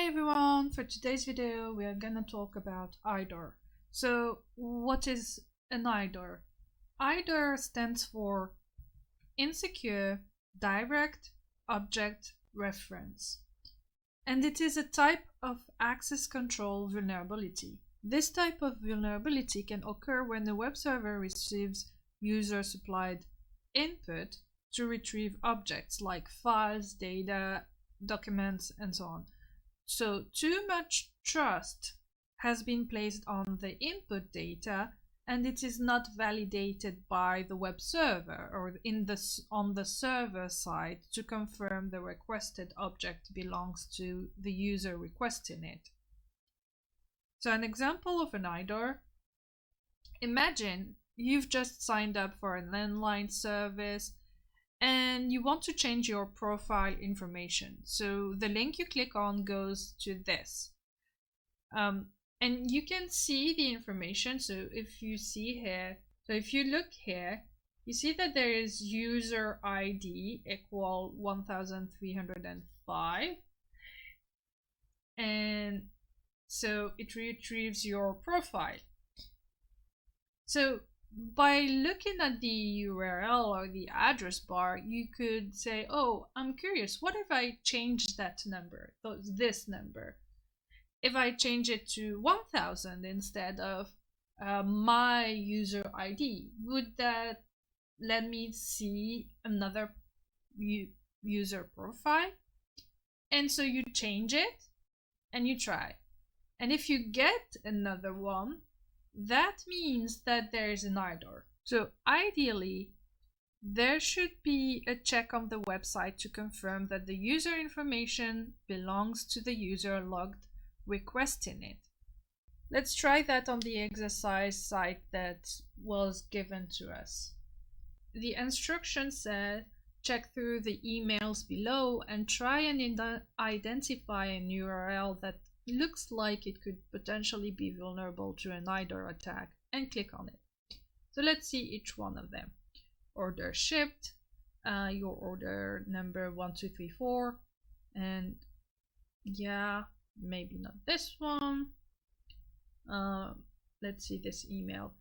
everyone, for today's video we are gonna talk about IDOR. So what is an IDOR? IDOR stands for Insecure Direct Object Reference, and it is a type of access control vulnerability. This type of vulnerability can occur when the web server receives user-supplied input to retrieve objects like files, data, documents, and so on. So too much trust has been placed on the input data and it is not validated by the web server or on the server side to confirm the requested object belongs to the user requesting it. So an example of an IDOR: imagine you've just signed up for an online service and you want to change your profile information. So the link you click on goes to this. And you can see the information. So if you see here, so if you look here, you see that there is user ID equal 1305. And so it retrieves your profile. So by looking at the URL or the address bar, you could say, oh, I'm curious, what if I change that number, this number? If I change it to 1000 instead of my user ID, would that let me see another user profile? And so you change it and you try. And if you get another one, that means that there is an IDOR. So ideally, there should be a check on the website to confirm that the user information belongs to the user logged requesting it. Let's try that on the exercise site that was given to us. The instruction said, check through the emails below and try and identify an URL that looks like it could potentially be vulnerable to an IDOR attack, and click on it. So let's see each one of them. Order shipped, your order number 1234, and yeah, maybe not this one. Let's see this email.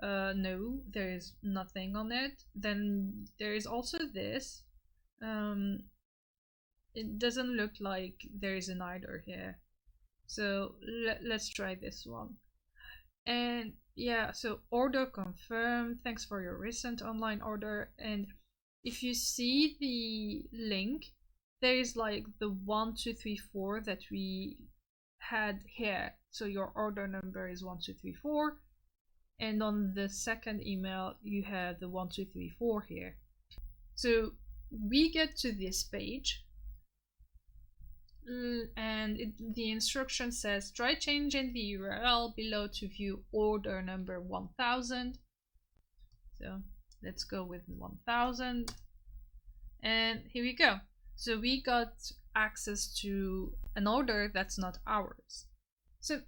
No, there is nothing on it. Then there is also this. It doesn't look like there is an IDOR here. So let's try this one. And yeah, so order confirmed, thanks for your recent online order. And if you see the link, there is like the 1234 that we had here. So your order number is 1234. And on the second email, you have the 1234 here. So we get to this page. And the instruction says try changing the URL below to view order number 1000. So let's go with 1000, and here we go. So we got access to an order that's not ours. So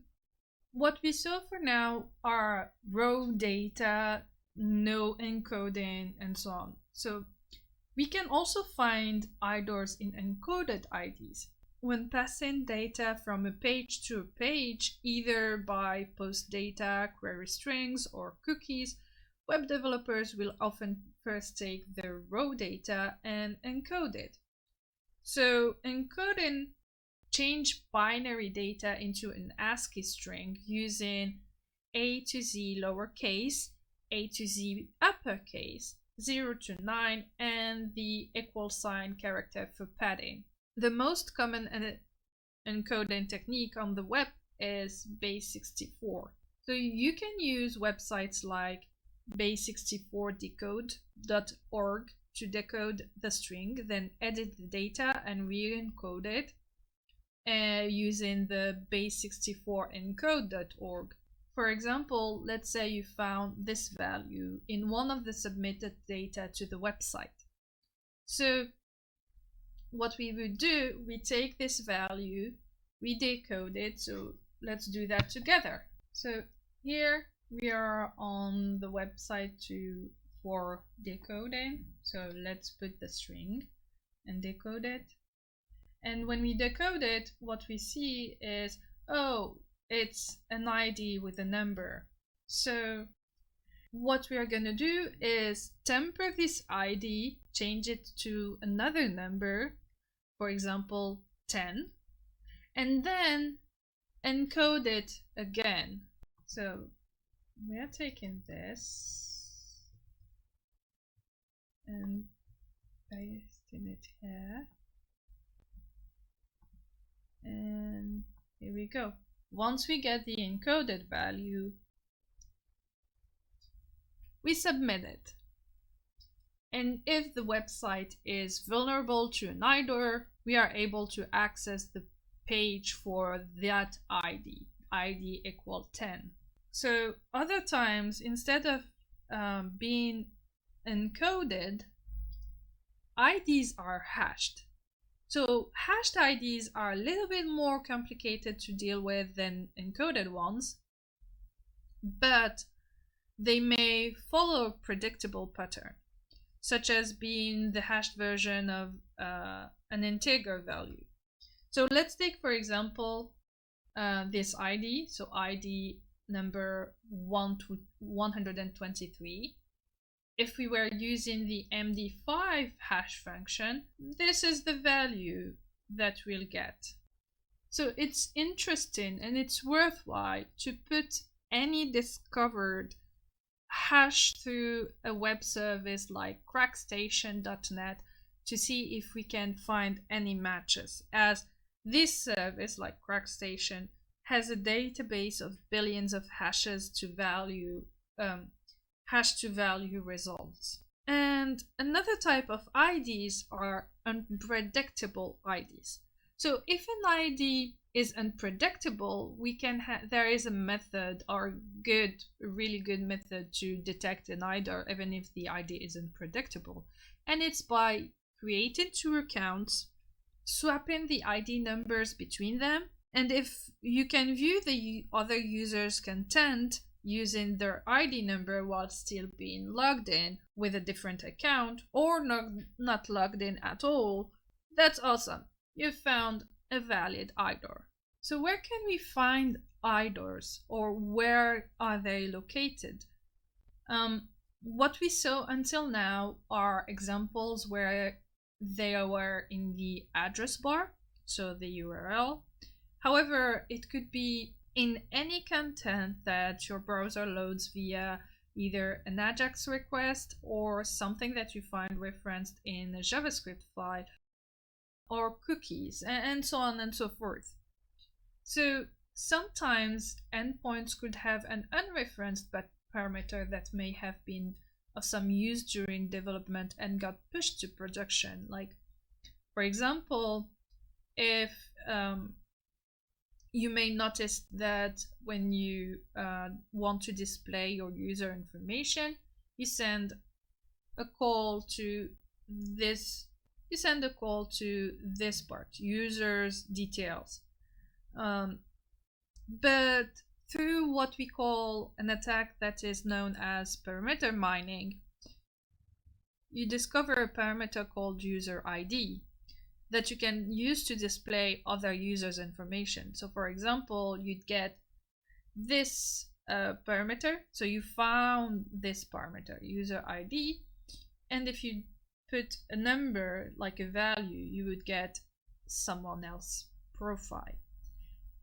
what we saw for now are raw data, no encoding, and so on. So we can also find IDORs in encoded IDs. When passing data from a page to a page, either by post data, query strings, or cookies, web developers will often first take the raw data and encode it. So encoding change binary data into an ASCII string using A to Z lowercase, A to Z uppercase, 0 to 9, and the equal sign character for padding. The most common encoding technique on the web is base64. So you can use websites like base64decode.org to decode the string, then edit the data and re-encode it using the base64encode.org. For example, let's say you found this value in one of the submitted data to the website. So what we would do, we take this value, we decode it. So let's do that together. So here we are on the website for decoding. So let's put the string and decode it. And when we decode it, what we see is, oh, it's an ID with a number. So what we are going to do is temper this ID, change it to another number, for example 10, and then encode it again. So we are taking this and pasting it here, and here we go. Once we get the encoded value, we submit it. And if the website is vulnerable to an IDOR, we are able to access the page for that ID equal 10. So other times, instead of being encoded, IDs are hashed. So hashed IDs are a little bit more complicated to deal with than encoded ones, but they may follow a predictable pattern, such as being the hashed version of an integer value. So let's take, for example, this ID, so ID number 1 to 123. If we were using the MD5 hash function, this is the value that we'll get. So it's interesting and it's worthwhile to put any discovered hash through a web service like crackstation.net to see if we can find any matches, as this service like Crackstation has a database of billions of hashes to value hash to value results. And another type of IDs are unpredictable IDs. So if an ID is unpredictable, we can there is a method, or a really good method to detect an IDOR even if the ID is unpredictable, and it's by creating two accounts, swapping the ID numbers between them, and if you can view the other user's content using their ID number while still being logged in with a different account, or not logged in at all, that's awesome. You've found a valid IDOR. So where can we find IDORs, or where are they located? What we saw until now are examples where they were in the address bar, so the URL. However, it could be in any content that your browser loads via either an AJAX request or something that you find referenced in a JavaScript file, or cookies, and so on and so forth. So sometimes endpoints could have an unreferenced parameter that may have been of some use during development and got pushed to production. Like, for example, if you may notice that when you want to display your user information, you send a call to this. You send a call to this part, users details. But through what we call an attack that is known as parameter mining, you discover a parameter called user ID that you can use to display other users' information. So for example, you'd get this parameter. So you found this parameter, user ID, and if you put a number like a value, you would get someone else's profile.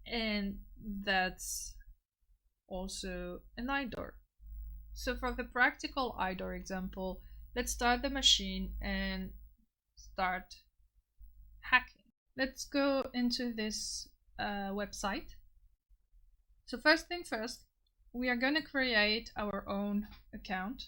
And that's also an IDOR. So for the practical IDOR example, let's start the machine and start hacking. Let's go into this website. So first thing first, we are going to create our own account.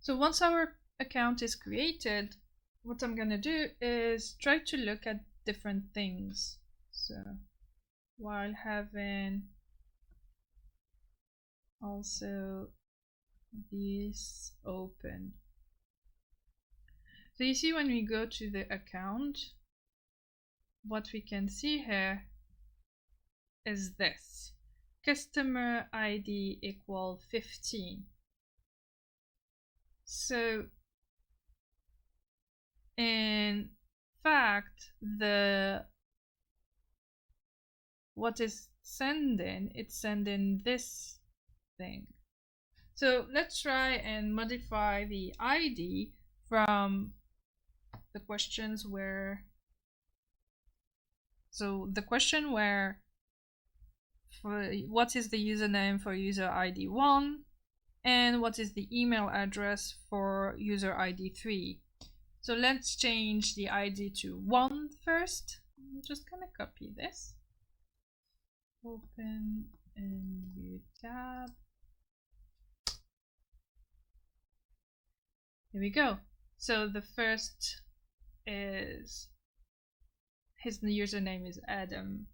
So once our account is created, what I'm going to do is try to look at different things. So while having also this open. So you see, when we go to the account, what we can see here is this. customer ID equal 15. So in fact, what is sending, it's sending this thing. So let's try and modify the ID from the questions where, so the question where what is the username for user ID 1 and what is the email address for user ID 3. So let's change the ID to 1 first. I'm just gonna copy this. Open a new tab. Here we go. So the first is, his username is Adam84.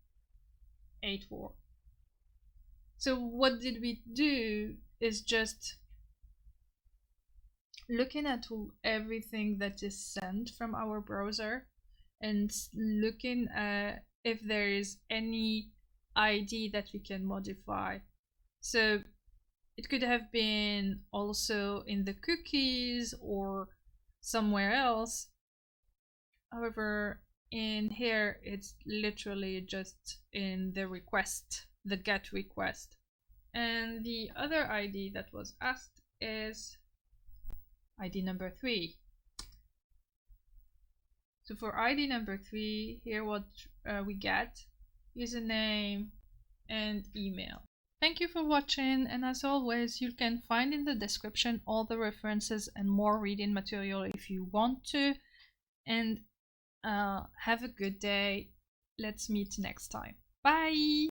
So what did we do is just looking at everything that is sent from our browser and looking at if there is any ID that we can modify. So it could have been also in the cookies or somewhere else. However, in here it's literally just in the request, the GET request. And the other ID that was asked is ID number 3. So for ID number 3, here what we get, username and email. Thank you for watching, and as always, you can find in the description all the references and more reading material if you want to. And have a good day. Let's meet next time. Bye!